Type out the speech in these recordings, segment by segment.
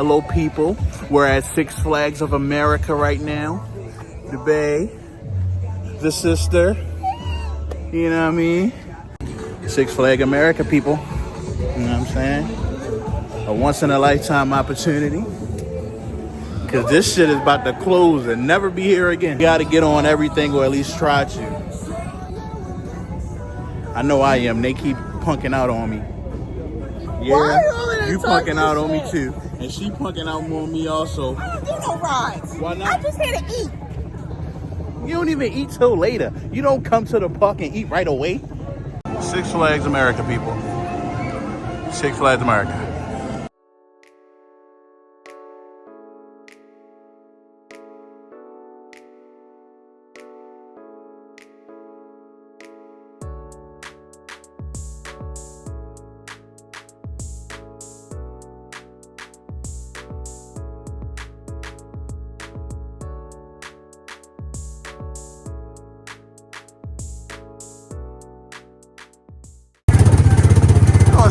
Hello, people. We're at Six Flags of America right now. The Bay, the sister. You know what I mean? Six Flag America, people. You know what I'm saying? A once-in-a-lifetime opportunity. Because this shit is about to close and never be here again. You got to get on everything, or at least try to. I know I am. They keep punking out on me. Yeah, you punking out on me too. And she punking out on me also. I don't do no rides. Why not? I just here to eat. You don't even eat till later. You don't come to the park and eat right away. Six Flags America, people. Six Flags America.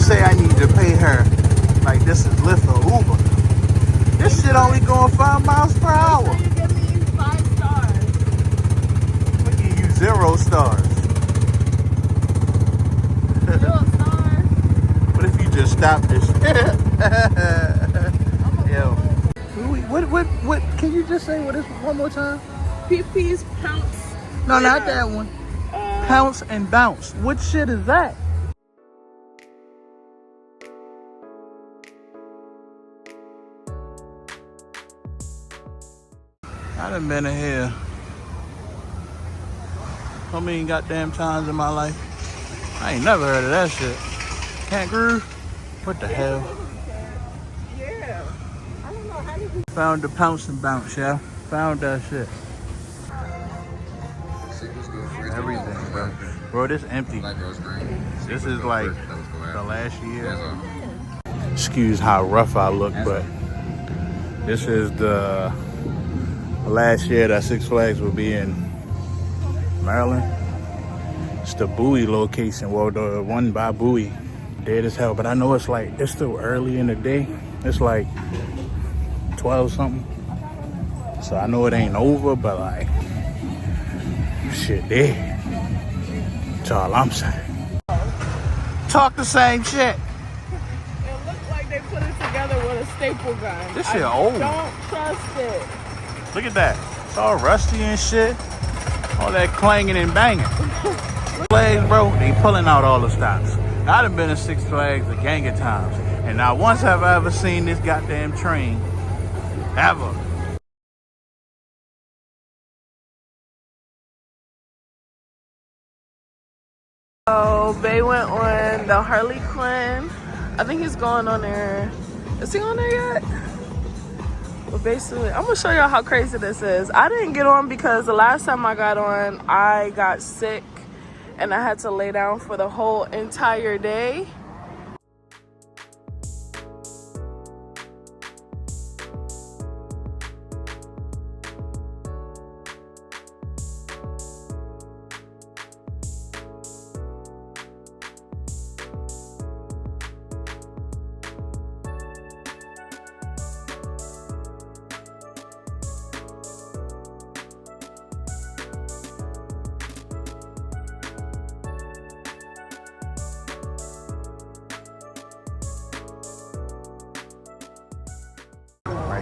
Say I need to pay her like this is Lyft or Uber. This shit only going 5 miles per hour. You give me 5 stars. I'm gonna give you 0 stars. 0 stars. What if you just stop this? Yo. What? Can you just say what is one more time? PP's Pounce. No, not that one. Pounce and bounce. What shit is that? I done been in here how many goddamn times in my life? I ain't never heard of that shit. Kangaroo? What the hell? Yeah. I don't know how did you... Found the Pounce and Bounce, yeah? Found that shit. Everything, bro. Bro, this empty. This is like the last year. Excuse how rough I look, but this is the last year that Six Flags will be in Maryland. It's the Bowie location, well, the one by Bowie. Dead as hell, but I know it's still early in the day. It's like 12 something. So I know it ain't over, but like, shit dead. That's all I'm saying. Talk the same shit. It looked like they put it together with a staple gun. This shit old. Don't trust it. Look at that. It's all rusty and shit. All that clanging and banging. Flags, bro, they pulling out all the stops. I done been to Six Flags a gang of times. And not once have I ever seen this goddamn train. Ever. So, Bay went on the Harley Quinn. I think he's going on there. Is he on there yet? But basically, I'm gonna show y'all how crazy this is. I didn't get on because the last time I got on, I got sick and I had to lay down for the whole entire day.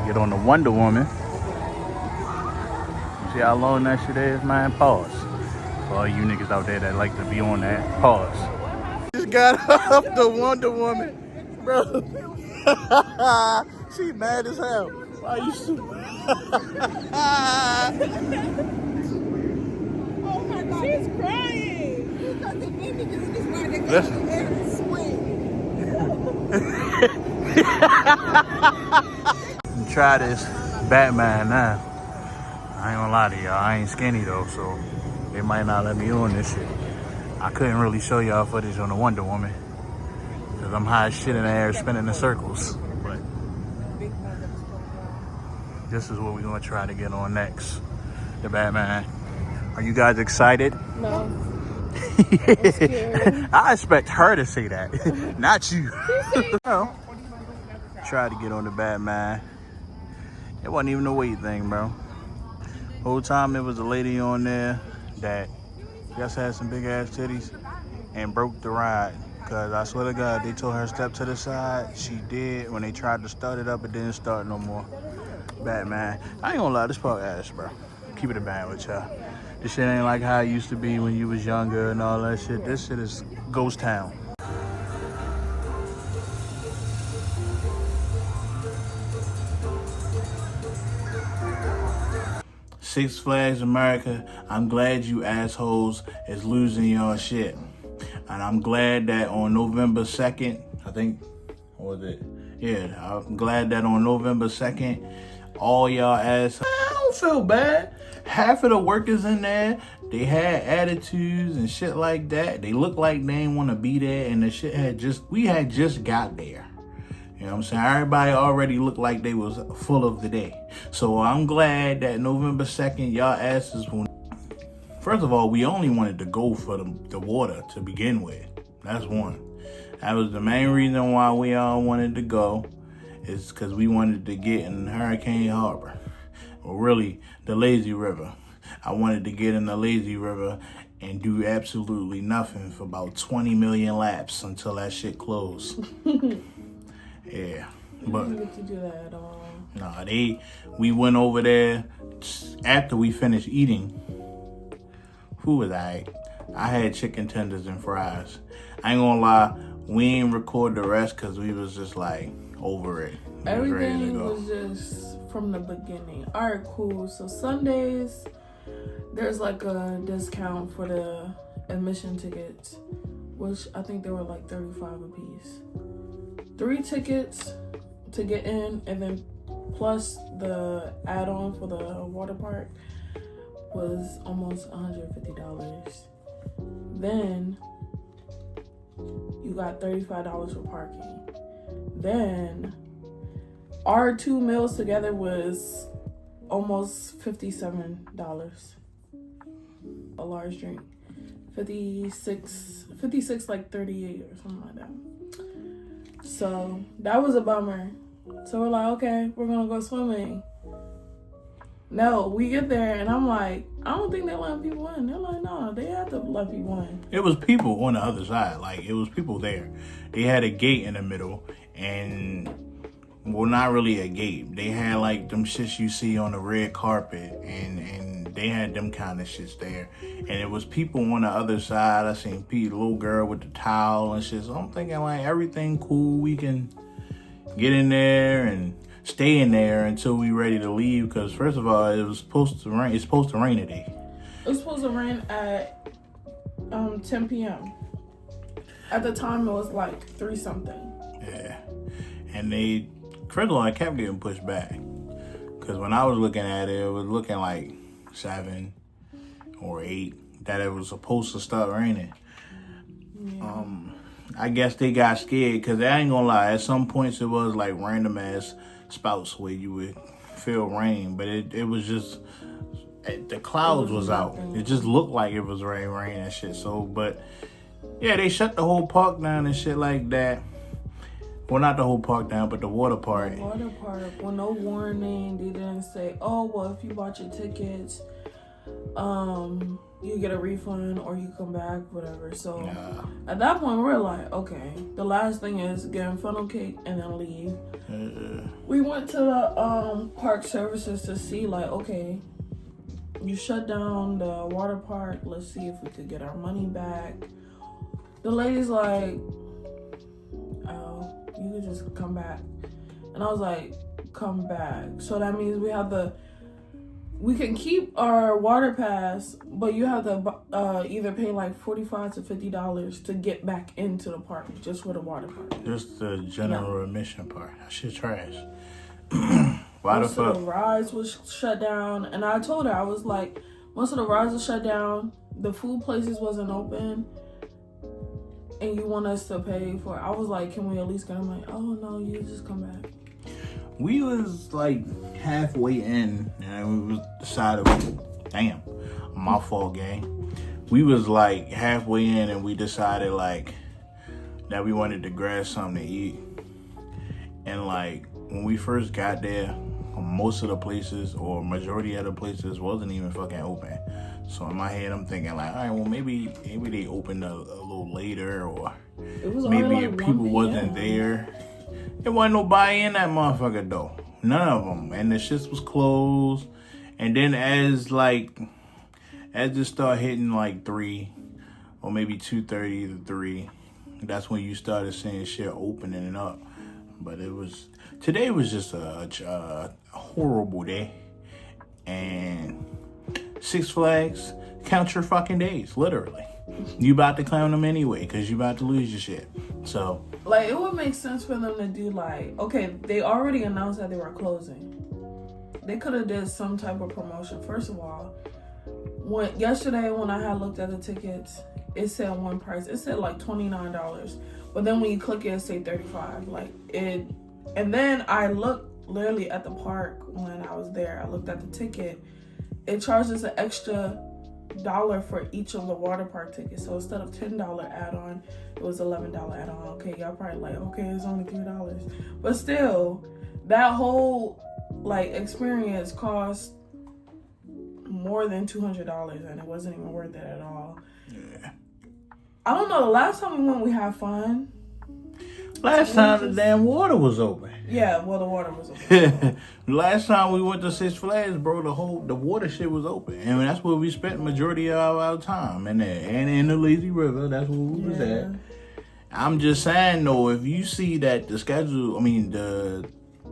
Get on the Wonder Woman. See how long that shit is, man? Pause. For all you niggas out there that like to be on that, pause. Just got off the Wonder Woman, bro. She mad as hell. Why you so... Oh my God, she's crying. Because they made me do this while they got the air swing. Try this Batman now. I ain't gonna lie to y'all, I ain't skinny though, so they might not let me on this shit. I couldn't really show y'all footage on the Wonder Woman because I'm high as shit in the air spinning in circles. But this is what we're gonna try to get on next. The Batman. Are you guys excited? No. I'm scared. I expect her to say that, not you. tried to get on the Batman. It wasn't even a weight thing, bro. Whole time it was a lady on there that just had some big ass titties and broke the ride. Cause I swear to God, they told her step to the side. She did. When they tried to start it up, it didn't start no more. Batman. I ain't gonna lie, this part ass, bro. Keep it a band with y'all. This shit ain't like how it used to be when you was younger and all that shit. This shit is ghost town. Six Flags America, I'm glad you assholes is losing your shit. And I'm glad that on November 2nd, I think, what was it? Yeah, I'm glad that on November 2nd, all y'all assholes, I don't feel bad. Half of the workers in there, they had attitudes and shit like that. They looked like they didn't want to be there, and the shit we had just got there. You know what I'm saying? Everybody already looked like they was full of the day. So I'm glad that November 2nd, y'all asses will. First of all, we only wanted to go for the water to begin with. That's one. That was the main reason why we all wanted to go, is because we wanted to get in Hurricane Harbor. Or really, the Lazy River. I wanted to get in the Lazy River and do absolutely nothing for about 20 million laps until that shit closed. Yeah. But didn't get to do that at all. Nah, we went over there after we finished eating. Food was alright. I had chicken tenders and fries. I ain't gonna lie, we ain't record the rest because we was just like over it. Everything was just from the beginning. Alright, cool. So Sundays, there's like a discount for the admission tickets, which I think they were like $35 a piece. 3 tickets to get in, and then plus the add-on for the water park was almost $150. Then you got $35 for parking. Then our 2 meals together was almost $57. A large drink. 56 like 38 or something like that. So that was a bummer. So we're like, okay, we're gonna go swimming. No, we get there and I'm like, I don't think they're letting people in. They're like, no, they have to let people in. It was people on the other side. Like, it was people there. They had a gate in the middle, and, well, not really a gate. They had, like, them shits you see on the red carpet, and they had them kind of shits there. And it was people on the other side. I seen Pete, little girl with the towel and shit. So I'm thinking, like, everything cool. We can get in there and stay in there until we ready to leave, because first of all, it was supposed to rain. It's supposed to rain today. It was supposed to rain at 10 p.m. At the time, it was like 3 something. Yeah, and first of all, it kept getting pushed back, because when I was looking at it, it was looking like 7 or 8 that it was supposed to start raining. Yeah. I guess they got scared, because I ain't gonna lie, at some points it was like random ass spouts where you would feel rain, but it was just, the clouds was out. It just looked like it was rain and shit. So, but yeah, they shut the whole park down and shit like that. Well, not the whole park down, but the water park. The water park, well, no warning. They didn't say, oh, well, if you bought your tickets, you get a refund or you come back, whatever. So at that point, we're like, okay, the last thing is getting funnel cake and then leave. We went to the park services to see, like, okay, you shut down the water park. Let's see if we could get our money back. The lady's like, oh, you could just come back. And I was like, come back. So that means we can keep our water pass, but you have to either pay like $45 to $50 to get back into the park, just for the water park. Just the general admission part. That shit trash. Most of the rides was shut down, and I told her, I was like, most of the rides was shut down, the food places wasn't open, and you want us to pay for it. I was like, can we at least get them? Like, oh no, you just come back. We was like halfway in, and we was decided, damn, my fault, gang. We was like halfway in, and we decided like that we wanted to grab something to eat. And like when we first got there, most of the places or majority of the places wasn't even fucking open. So in my head, I'm thinking like, all right, well maybe they opened a little later, or It was maybe like if people wasn't there. There wasn't nobody in that motherfucker though. None of them. And the shit was closed. And then as it started hitting like 3 or maybe 2:30 to 3, that's when you started seeing shit opening up. But today was just a horrible day. And Six Flags, count your fucking days, literally. You about to clown them anyway, because you about to lose your shit. So, like, it would make sense for them to do like, okay, they already announced that they were closing. They could have did some type of promotion. First of all, yesterday when I had looked at the tickets, it said one price. It said like $29. But then when you click it say $35. Like it, and then I looked literally at the park when I was there. I looked at the ticket. It charges an extra $1 for each of the water park tickets. So instead of $10 add-on, it was $11 add-on. Okay, y'all probably like, okay, it's only $3. But still, that whole like experience cost more than $200, and it wasn't even worth it at all. Yeah. I don't know. The last time we went, we had fun. Last time the damn water was open. Yeah, well, the water was open. Last time we went to Six Flags, bro, the water shit was open. And that's where we spent the majority of our time in there. And in the Lazy River, that's where we was at. I'm just saying, though, if you see that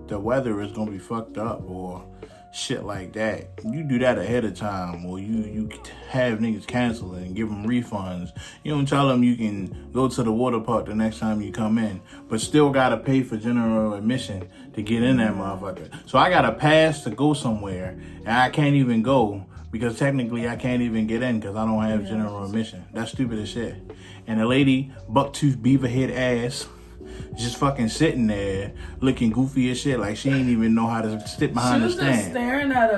the weather is going to be fucked up or shit like that, you do that ahead of time, or you have niggas cancel and give them refunds. You don't tell them you can go to the water park the next time you come in, but still gotta pay for general admission to get in that motherfucker. So I got a pass to go somewhere, and I can't even go because technically I can't even get in because I don't have general admission. That's stupid as shit. And the lady, bucktooth beaver head ass, just fucking sitting there looking goofy as shit, like she ain't even know how to sit behind the stand. She was just staring at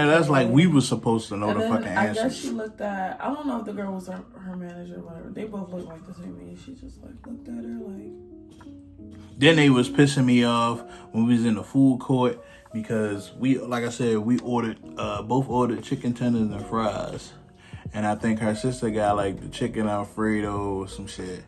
us like we was supposed to know and the then fucking answers. I guess she looked at, I don't know if the girl was her manager or whatever. They both looked like the same age. She just like looked at her like. Then they was pissing me off when we was in the food court because we both ordered chicken tenders and fries. And I think her sister got like the chicken Alfredo or some shit.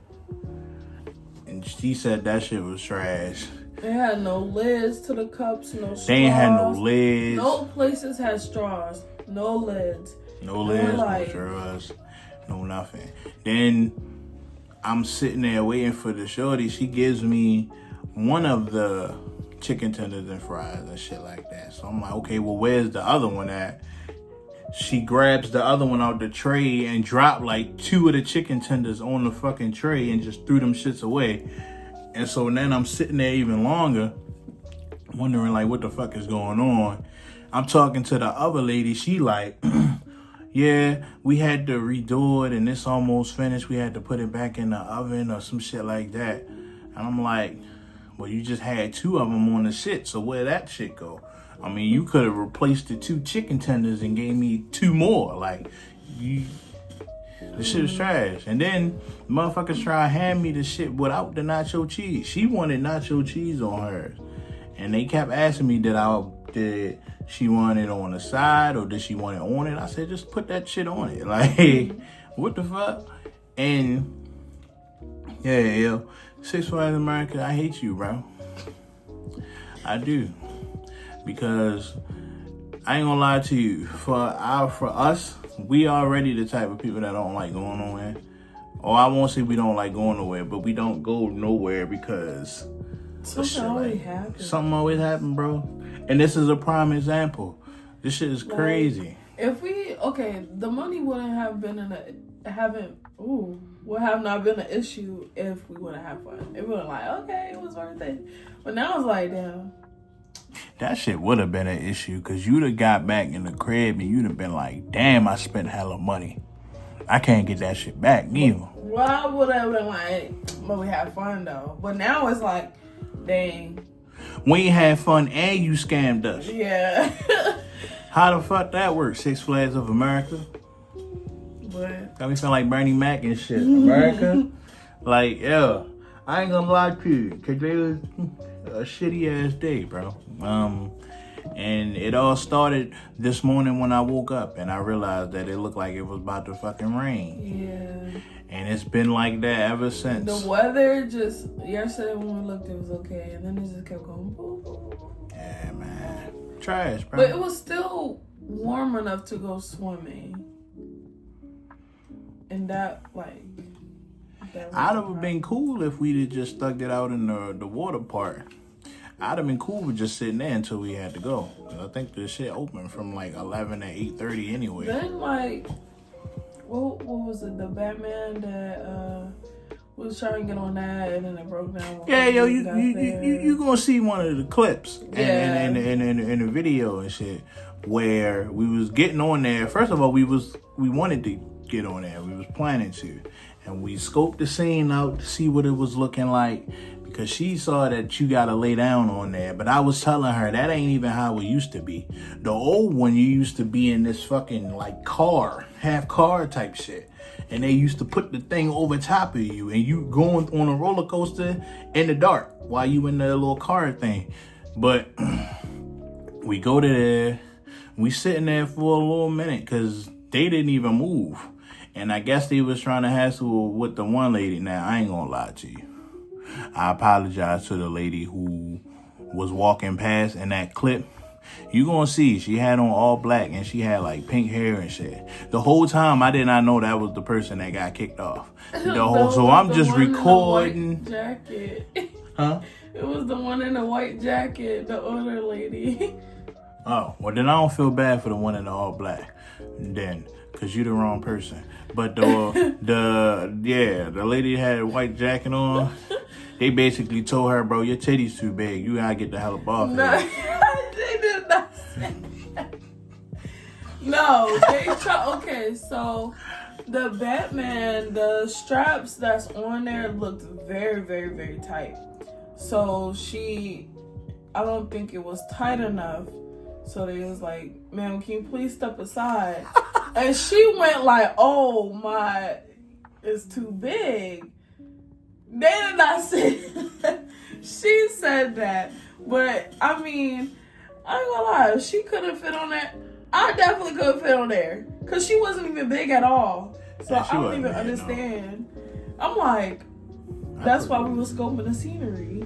And she said that shit was trash. They had no lids to the cups, no straws. They ain't had no lids. No places had straws, no lids. No lids, no straws, no nothing. Then I'm sitting there waiting for the shorty. She gives me one of the chicken tenders and fries and shit like that. So I'm like, okay, well, where's the other one at? She grabs the other one out the tray and dropped like 2 of the chicken tenders on the fucking tray and just threw them shits away. And so then I'm sitting there even longer, wondering like what the fuck is going on. I'm talking to the other lady. She like, yeah, we had to redo it and it's almost finished. We had to put it back in the oven or some shit like that. And I'm like, well, you just had 2 of them on the shit. So where'd that shit go? I mean, you could have replaced the 2 chicken tenders and gave me 2 more. Like, the shit was trash. And then motherfuckers try to hand me the shit without the nacho cheese. She wanted nacho cheese on hers. And they kept asking me did she want it on the side or did she want it on it? I said, just put that shit on it. Like, what the fuck? And yeah, Six Flags America, I hate you, bro. I do. Because I ain't gonna lie to you, for us, we already the type of people that don't like going nowhere. Or I won't say we don't like going nowhere, but we don't go nowhere because something always happens, bro. And this is a prime example. This shit is crazy. The money wouldn't have been would have not been an issue if we would have had fun. It would have like, okay, it was worth it. But now it's like, damn. That shit would have been an issue because you'd have got back in the crib and you'd have been like, damn, I spent hella money. I can't get that shit back neither. Well, I would have been like, but we had fun though. But now it's like, dang. We had fun and you scammed us. Yeah. How the fuck that works? Six Flags of America? What? Got me feeling like Bernie Mac and shit. America? Like, yeah. I ain't gonna lie to you, cause it was a shitty ass day, bro. And it all started this morning when I woke up and I realized that it looked like it was about to fucking rain. Yeah. And it's been like that ever since. The weather just, yesterday when we looked, it was okay. And then it just kept going, boo, boo, boo. Yeah, man. Trash, bro. But it was still warm enough to go swimming. And that, like... I'd have been cool if we'd have just stuck it out in the water part. I'd have been cool with just sitting there until we had to go. I think the shit opened from like 11 to 8:30 anyway. Then like, what was it? The Batman that was trying to get on that and then it broke down. Yeah, yo, you gonna see one of the clips and the video and shit where we was getting on there. First of all, we wanted to get on there. We was planning to. And we scoped the scene out to see what it was looking like because she saw that you gotta lay down on there. But I was telling her that ain't even how it used to be. The old one, you used to be in this fucking like car, half car type shit. And they used to put the thing over top of you and you going on a roller coaster in the dark while you in the little car thing. But we go to there, we sitting there for a little minute because they didn't even move. And I guess they was trying to hassle with the one lady. Now, I ain't gonna lie to you. I apologize to the lady who was walking past in that clip. You gonna see she had on all black and she had like pink hair and shit. The whole time I did not know that was the person that got kicked off. So I'm just recording. Jacket. Huh? It was the one in the white jacket, the older lady. Oh, well then I don't feel bad for the one in the all black. Then, cause you're the wrong person. But the lady had a white jacket on. They basically told her, bro, your titty's too big. You gotta get the hell up off here. No, they did not say that. No, okay, so the Batman, the straps that's on there looked very, very, very tight. So I don't think it was tight enough. So they was like, ma'am, can you please step aside? And she went like, oh my, it's too big. They did not say that. She said that. But, I mean, I ain't gonna lie. If she couldn't fit on that, I definitely couldn't fit on there. Because she wasn't even big at all. So I don't even understand. I'm like, that's why we was scoping the scenery.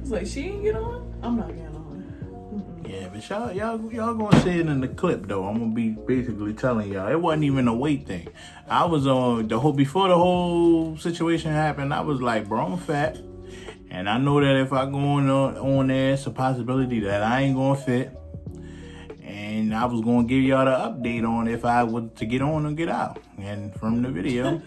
It's like, she didn't get on? I'm not getting on. Yeah, but y'all gonna see it in the clip though. I'm gonna be basically telling y'all it wasn't even a weight thing. I was on before the whole situation happened. I was like, bro, I'm fat, and I know that if I go on there, it's a possibility that I ain't gonna fit. And I was gonna give y'all the update on if I was to get on or get out. And from the video,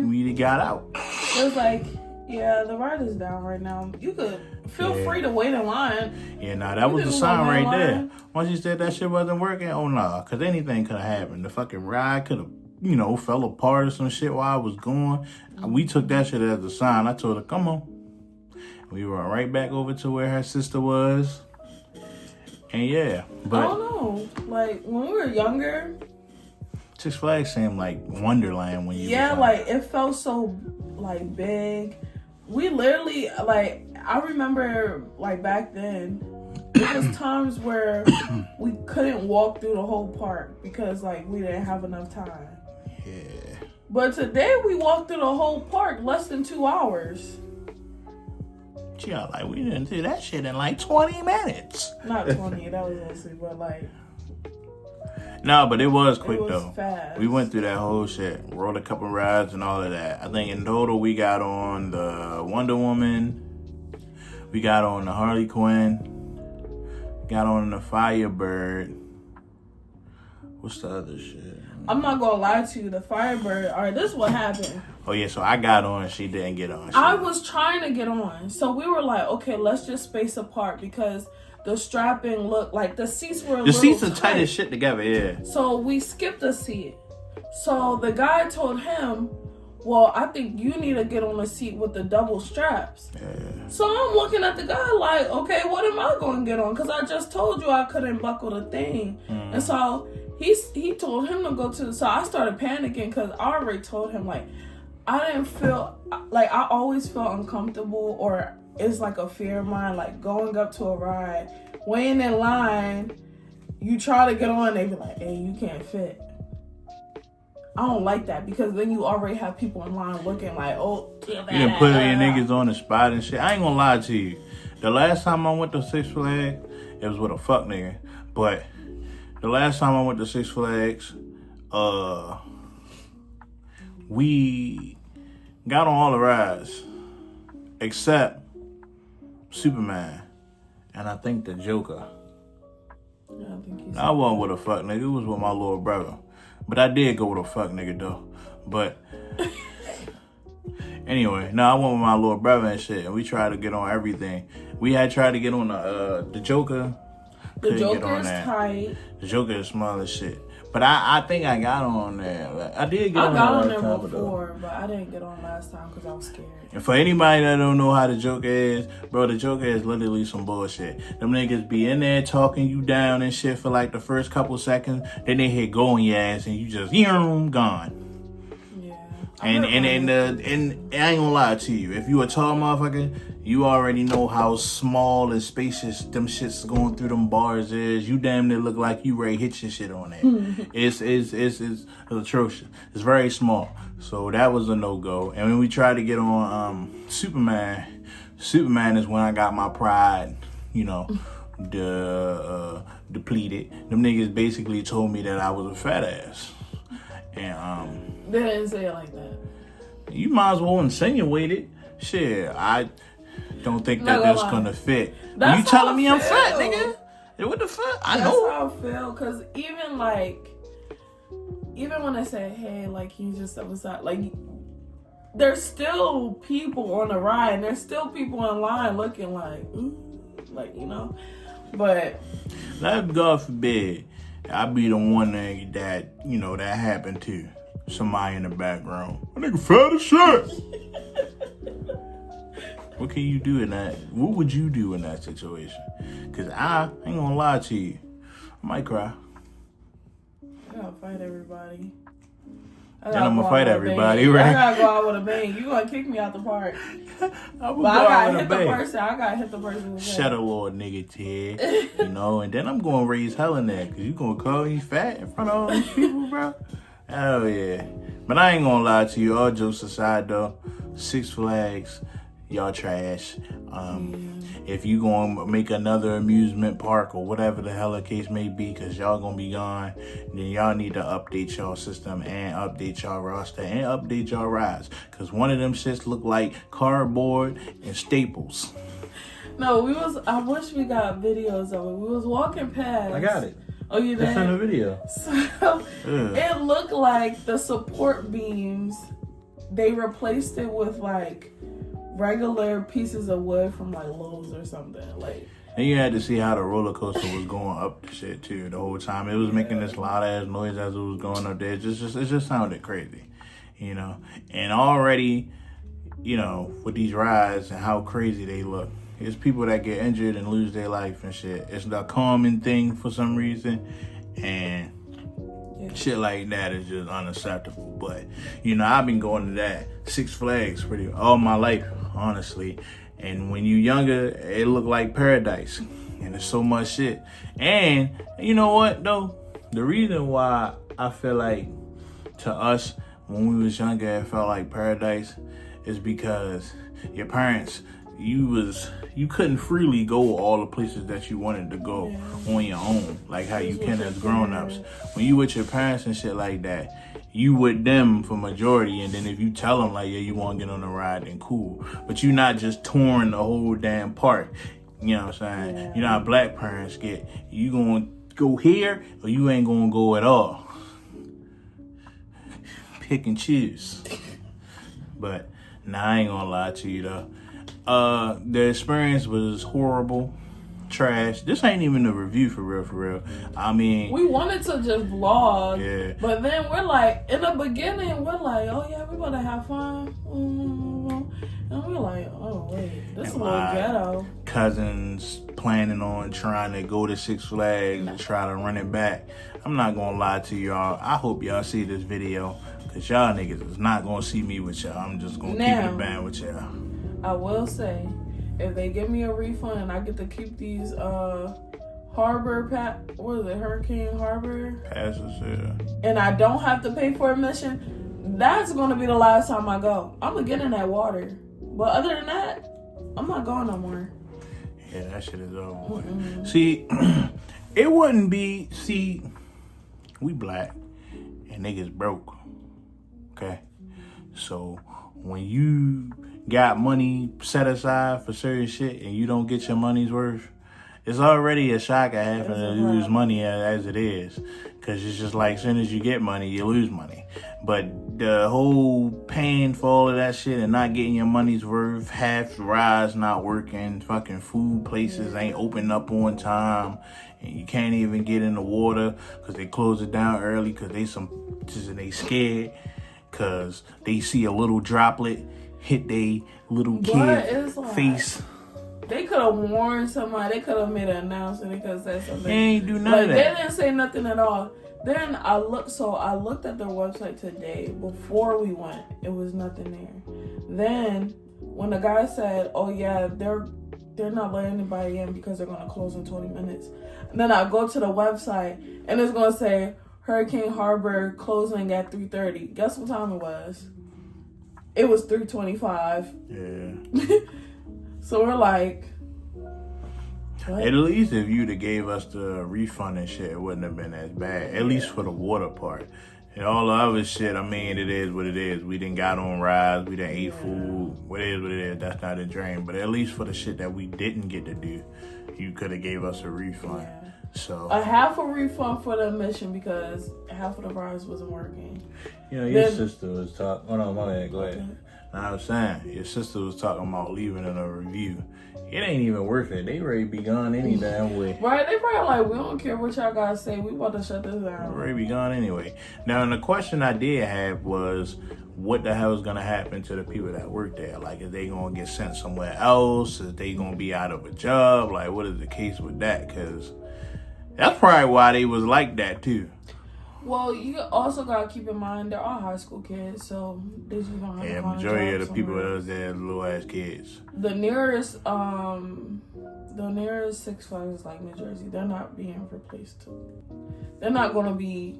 we got out. It was like, yeah, the ride is down right now. You could feel free to wait in line. Yeah, that was the sign right there. Once you said that shit wasn't working, oh nah, because anything could have happened. The fucking ride could have, fell apart or some shit while I was going. We took that shit as a sign. I told her, come on. We were right back over to where her sister was. And yeah, but I don't know. Like, when we were younger, Six Flags seemed like Wonderland when you like, it felt so, like, big. We literally, like, I remember, like, back then, there was times where we couldn't walk through the whole park because, like, we didn't have enough time. Yeah. But today we walked through the whole park less than 2 hours. Yeah, like, we didn't do that shit in, like, 20 minutes. Not 20, that was mostly, but, like... No, but it was quick, though. Fast. We went through that whole shit. Rode a couple rides and all of that. I think in total we got on the Wonder Woman. We got on the Harley Quinn. Got on the Firebird. What's the other shit? I'm not gonna lie to you. The Firebird, all right, this is what happened. Oh, yeah, so I got on and she didn't get on. I was trying to get on. So we were like, okay, let's just space apart because... the strapping looked like the seats were the seats are tight as shit together, yeah. So we skipped a seat. So the guy told him, well, I think you need to get on a seat with the double straps. Yeah. So I'm looking at the guy like, okay, what am I going to get on? Because I just told you I couldn't buckle the thing. And so he told him to go to, so I started panicking because I already told him, like, I didn't feel like I always felt uncomfortable, or it's like a fear of mine, like going up to a ride, waiting in line, you try to get on, they be like, hey, you can't fit. I don't like that because then you already have people in line looking like, oh, you can put your niggas on the spot and shit. I ain't gonna lie to you. The last time I went to Six Flags, it was with a fuck nigga. But the last time I went to Six Flags, we got on all the rides except Superman and I think the Joker. Yeah, I wasn't with a fuck nigga. It was with my little brother. But I did go with a fuck nigga though. But anyway, no, I went with my little brother and shit, and we tried to get on everything. We had tried to get on the Joker. The Joker is tight. The Joker is small as shit. But I think I got on there. I did get on there. I got on there before, but I didn't get on last time because I was scared. And for anybody that don't know how the Joker is, bro, the Joker is literally some bullshit. Them niggas be in there talking you down and shit for like the first couple seconds. Then they hit go on your ass and you just, gone. And I ain't gonna lie to you. If you a tall motherfucker, you already know how small and spacious them shits going through them bars is. You damn near look like you ready to hit your shit on it. It's atrocious. It's very small. So that was a no-go. And when we tried to get on Superman is when I got my pride, depleted. Them niggas basically told me that I was a fat ass. And they didn't say it like that. You might as well insinuate it. Shit, I don't think that that's gonna fit. You telling me I'm fat, nigga? What the fuck? I know. That's how I feel. Cause even when I say, hey, like you just step aside, like there's still people on the ride, and there's still people in line looking like, But let God forbid I be the one that that happened to. Somebody in the background. That nigga fat as shit. What can you do in that? What would you do in that situation? Cause I ain't gonna lie to you. I might cry. I gotta fight everybody. Then I'm gonna fight everybody, right? I gotta go out with a bang. You gonna kick me out the park. I gotta hit the person. With Shut a little nigga, Ted. And then I'm gonna raise hell in there. Cause you gonna call me fat in front of all these people, bro. Oh yeah. But I ain't gonna lie to you, all jokes aside though, Six Flags, y'all trash. If you gonna make another amusement park or whatever the hell the case may be, cause y'all gonna be gone, then y'all need to update y'all system and update y'all roster and update y'all rides. Cause one of them shits look like cardboard and staples. No, I wish we got videos of it. We was walking past. I got it. Oh, you did? It's in the video. So it looked like the support beams, they replaced it with like regular pieces of wood from like Lowe's or something. Like, and you had to see how the roller coaster was going up the shit too the whole time. It was making this loud ass noise as it was going up there. It just sounded crazy, And already, with these rides and how crazy they look. It's people that get injured and lose their life and shit. It's the common thing for some reason. And shit like that is just unacceptable. But, I've been going to that Six Flags all my life, honestly. And when you younger, it looked like paradise. And there's so much shit. And you know what, though? The reason why I feel like to us, when we was younger, it felt like paradise is because your parents... You couldn't freely go all the places that you wanted to go on your own, like how you can as grown-ups. When you with your parents and shit like that, you with them for majority, and then if you tell them like, yeah, you want to get on the ride, then cool. But you not just touring the whole damn park. You know what I'm saying? Yeah. You know how black parents get. You gonna go here or you ain't gonna go at all. Pick and choose. But I ain't gonna lie to you though. The experience was horrible, trash. This ain't even a review for real. I mean, we wanted to just vlog, but then we're like, in the beginning, we're like, oh yeah, we're gonna have fun, and we're like, oh wait, this is a little ghetto. Cousins planning on trying to go to Six Flags and try to run it back. I'm not gonna lie to y'all. I hope y'all see this video. Cause y'all niggas is not gonna see me with y'all. I'm just gonna keep it a band with y'all. I will say, if they give me a refund and I get to keep these Hurricane Harbor passes, yeah. And I don't have to pay for admission, that's gonna be the last time I go. I'm gonna get in that water. But other than that, I'm not going no more. Yeah, that shit is over. See, it wouldn't be, we black and niggas broke. Okay? So when you got money set aside for certain shit and you don't get your money's worth, it's already a shock at having to lose money as it is. Because it's just like, as soon as you get money, you lose money. But the whole paying for all of that shit and not getting your money's worth, half rides not working, fucking food places ain't open up on time, and you can't even get in the water because they close it down early because they scared because they see a little droplet hit they little kid face. They could have warned somebody. They could have made an announcement. They could have said something. They ain't do none of that. They didn't say nothing at all. Then I looked at their website today. Before we went, it was nothing there. Then when the guy said, "Oh yeah, they're not letting anybody in because they're gonna close in 20 minutes," and then I go to the website and it's gonna say Hurricane Harbor closing at 3:30. Guess what time it was? It was 3:25. Yeah. So we're like, what? At least if you'd have gave us the refund and shit, it wouldn't have been as bad. At least for the water part. And all the other shit, I mean, it is what it is. We didn't got on rides. We didn't eat food. What it is. That's not a dream. But at least for the shit that we didn't get to do, you could have gave us a refund. Yeah. So a half a refund for the admission because half of the rides wasn't working. You know, your sister was talking. Oh no, my bad. Go ahead. I was saying, your sister was talking about leaving in a review. It ain't even worth it. They ready to be gone any damn way. Right? They probably like, we don't care what y'all guys say. We about to shut this down. They ready to be gone anyway. Now, and the question I did have was, what the hell is going to happen to the people that work there? Like, is they going to get sent somewhere else? Is they going to be out of a job? Like, what is the case with that? Because that's probably why they was like that, too. Well, you also gotta keep in mind they're all high school kids, so they just gonna have to find majority a of the job people somewhere. that was there little ass kids. The nearest Six Flags is like New Jersey. They're not being replaced. They're not gonna be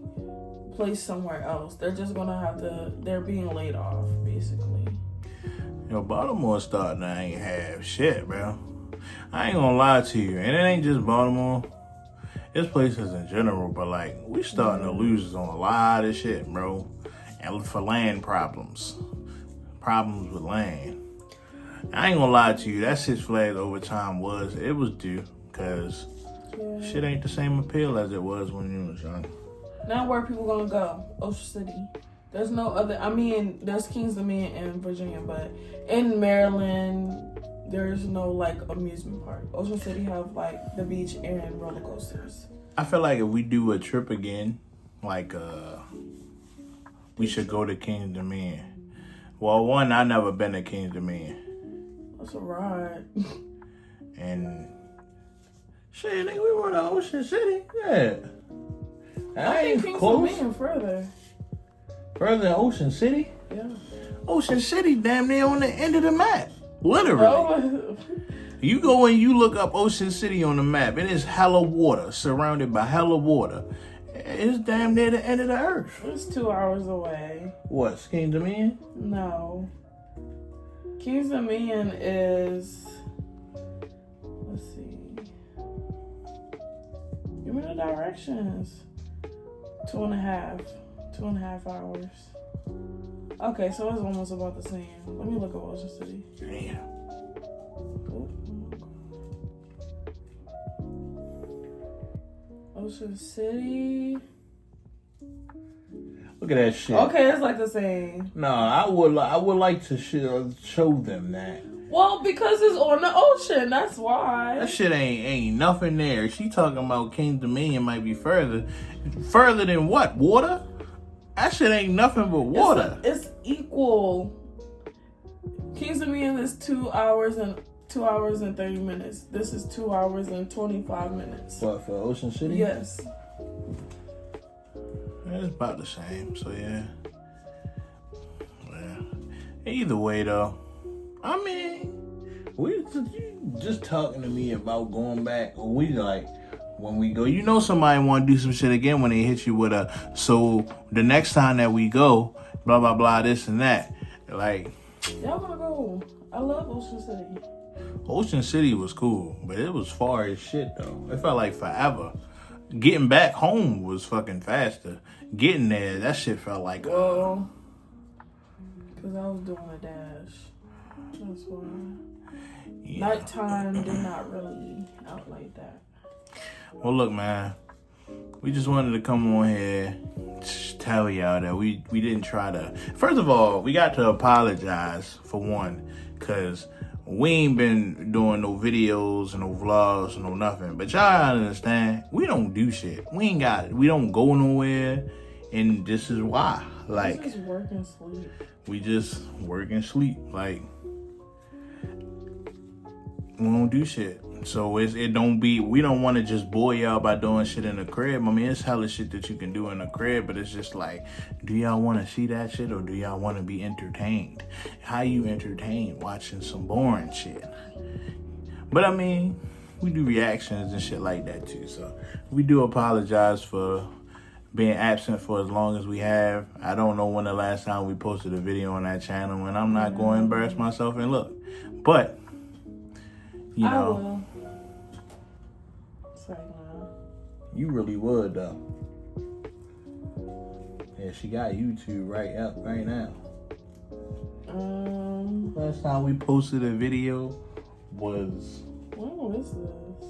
placed somewhere else. They're just gonna they're being laid off, basically. Baltimore starting to ain't have shit, bro. I ain't gonna lie to you, and it ain't just Baltimore. It's places in general, but like, we starting to lose on a lot of shit, bro. And for land problems with land. I ain't gonna lie to you, that Six Flags overtime was due, cause shit ain't the same appeal as it was when you was young. Now where people gonna go? Ocean City. There's no other, there's Kings Dominion in Virginia, but in Maryland, there's no like amusement park. Ocean City have like the beach and roller coasters. I feel like if we do a trip again, like we should go to Kings Dominion. Well, one, I never been to Kings Dominion. That's a ride. And shit, nigga, we went to Ocean City. Yeah. I think Kings Dominion further. Further than Ocean City? Yeah. Ocean City damn near on the end of the map. Literally. No. You go and you look up Ocean City on the map. It is hella water, surrounded by hella water. It's damn near the end of the earth. It's 2 hours away. What, Kings Dominion? No. Kings Dominion is... Let's see. Give me the directions. 2.5 hours. Okay, so it's almost about the same. Let me look at Ocean City. Damn. Oh, Ocean City. Look at that shit. Okay, it's like the same. No, I would like to show them that. Well, because it's on the ocean, that's why. That shit ain't nothing there. She talking about Kings Dominion might be further. Further than what? Water? That shit ain't nothing but water. It's equal. Kings Dominion is 2 hours and 30 minutes. This is 2 hours and 25 minutes. What, for Ocean City? Yes. It's about the same, so yeah. Either way, though, I mean, we just talking to me about going back. We like when we go. You know, somebody want to do some shit again when they hit you with a. So the next time that we go, blah blah blah, this and that. Like, y'all wanna go? I love Ocean City. Ocean City was cool, but it was far as shit though. It felt like forever. Getting back home was fucking faster. Getting there, that shit felt like. Well, because I was doing a dash. That's why. Yeah. Nighttime, they're not really out like that. Well, look, man. We just wanted to come on here, just tell y'all that we didn't try to. First of all, we got to apologize for one, because we ain't been doing no videos and no vlogs and no nothing. But y'all understand, we don't do shit. We don't go nowhere, and this is why. Like, we just work and sleep. We just work and sleep. Like, we don't do shit. So we don't want to just bore y'all by doing shit in the crib. I mean, it's hella shit that you can do in the crib, but it's just like, do y'all want to see that shit or do y'all want to be entertained? How you entertain watching some boring shit? But I mean, we do reactions and shit like that too. So we do apologize for being absent for as long as we have. I don't know when the last time we posted a video on that channel, and I'm not going to embarrass myself and look. But, you know. You really would, though. Yeah, she got YouTube right up right now. Last time we posted a video was... When was this?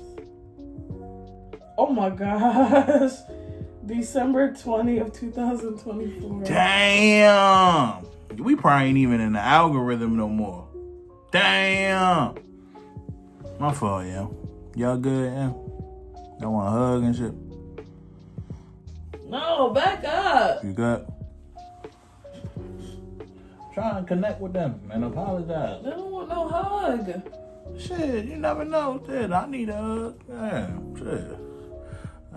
Oh my gosh. December 20th, 2024. Damn! We probably ain't even in the algorithm no more. Damn! My fault, yeah. Y'all good, yeah? Y'all want a hug and shit? No, back up. You good? Try and connect with them and apologize. They don't want no hug. Shit, you never know. Shit, I need a hug. Damn, shit.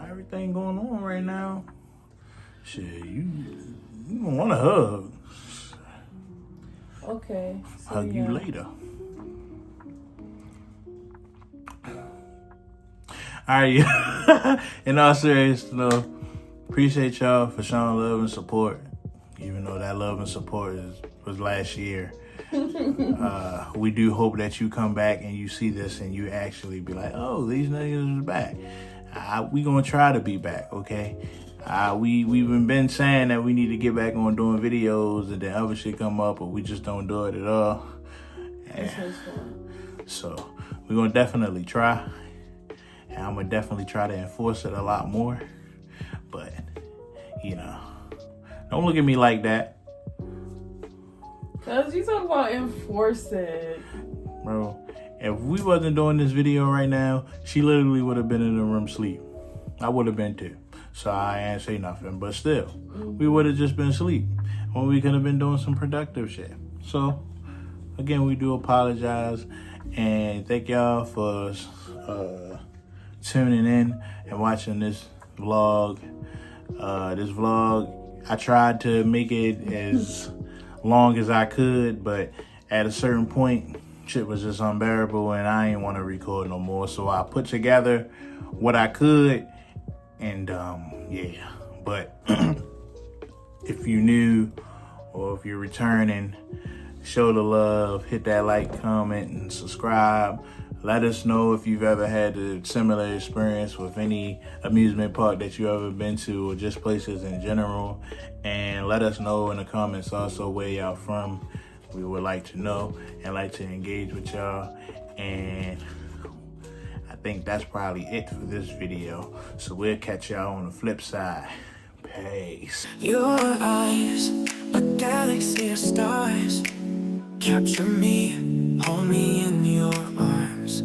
Everything going on right now. Shit, you don't want a hug. Okay. So hug you later. Alright, in all seriousness, appreciate y'all for showing love and support. Even though that love and support was last year. We do hope that you come back and you see this and you actually be like, oh, these niggas is back. We gonna try to be back, okay? We've been saying that we need to get back on doing videos and then other shit come up, but we just don't do it at all. So we're gonna definitely try. And I'm gonna definitely try to enforce it a lot more. But, you know, don't look at me like that. Cause you talk about enforce it. Bro, if we wasn't doing this video right now, she literally would have been in the room sleep. I would have been too. So I ain't say nothing. But still, we would have just been asleep when we could have been doing some productive shit. So, again, we do apologize. And thank y'all for tuning in and watching this vlog. I tried to make it as long as I could, but at a certain point, shit was just unbearable and I didn't want to record no more. So I put together what I could and yeah. But if you're new or if you're returning, show the love, hit that like, comment, and subscribe. Let us know if you've ever had a similar experience with any amusement park that you ever been to or just places in general. And let us know in the comments also where y'all from. We would like to know and like to engage with y'all. And I think that's probably it for this video. So we'll catch y'all on the flip side. Peace. Your eyes, a galaxy of stars. Capture me, hold me in your arms.